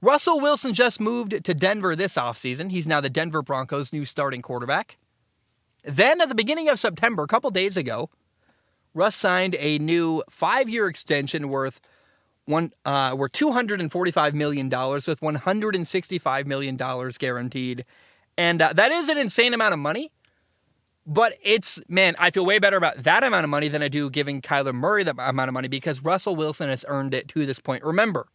Russell Wilson just moved to Denver this offseason. He's now the Denver Broncos' new starting quarterback. Then at the beginning of September, a couple days ago, Russ signed a new 5-year extension worth $245 million with $165 million guaranteed. And that is an insane amount of money. But I feel way better about that amount of money than I do giving Kyler Murray that amount of money because Russell Wilson has earned it to this point. Remember,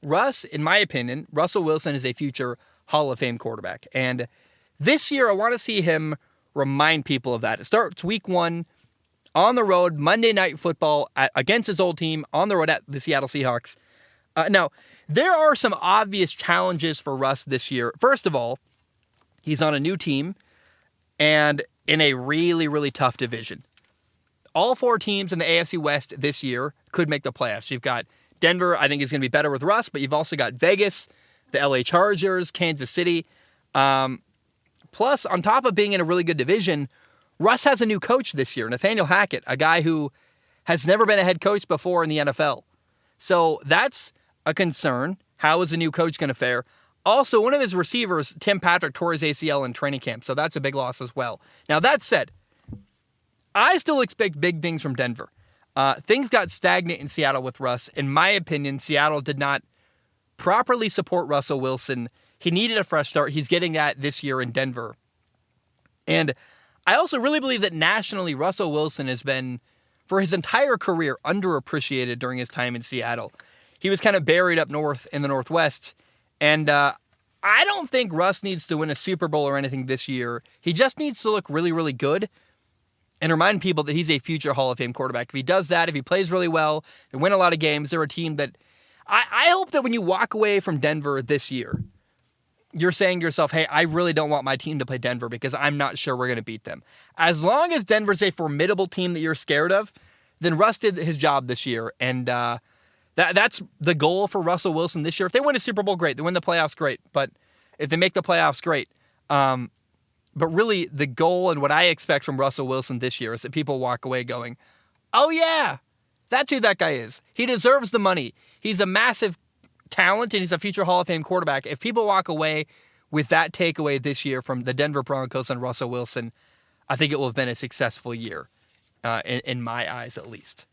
in my opinion, Russell Wilson is a future Hall of Fame quarterback. And this year, I want to see him remind people of that. It starts week 1 on the road, Monday Night Football against his old team on the road at the Seattle Seahawks. Now, there are some obvious challenges for Russ this year. First of all, he's on a new team and in a really, really tough division. All 4 teams in the AFC West this year could make the playoffs. You've got Denver, I think, is going to be better with Russ, but you've also got Vegas, the LA Chargers, Kansas City. Plus, on top of being in a really good division, Russ has a new coach this year, Nathaniel Hackett, a guy who has never been a head coach before in the NFL. So that's a concern. How is the new coach going to fare? Also, one of his receivers, Tim Patrick, tore his ACL in training camp, so that's a big loss as well. Now, that said, I still expect big things from Denver. Things got stagnant in Seattle with Russ. In my opinion, Seattle did not properly support Russell Wilson. He needed a fresh start. He's getting that this year in Denver. And I also really believe that nationally, Russell Wilson has been, for his entire career, underappreciated during his time in Seattle. He was kind of buried up north in the Northwest. And I don't think Russ needs to win a Super Bowl or anything this year. He just needs to look really, really good and remind people that he's a future Hall of Fame quarterback. If he does that, if he plays really well, they win a lot of games, they're a team that I hope that when you walk away from Denver this year, you're saying to yourself, hey, I really don't want my team to play Denver because I'm not sure we're going to beat them. As long as Denver's a formidable team that you're scared of, then Russ did his job this year. And that's the goal for Russell Wilson this year. If they win a Super Bowl, great. They win the playoffs, great. But if they make the playoffs, great. But really, the goal and what I expect from Russell Wilson this year is that people walk away going, oh yeah, that's who that guy is. He deserves the money. He's a massive talent, and he's a future Hall of Fame quarterback. If people walk away with that takeaway this year from the Denver Broncos and Russell Wilson, I think it will have been a successful year, in my eyes at least.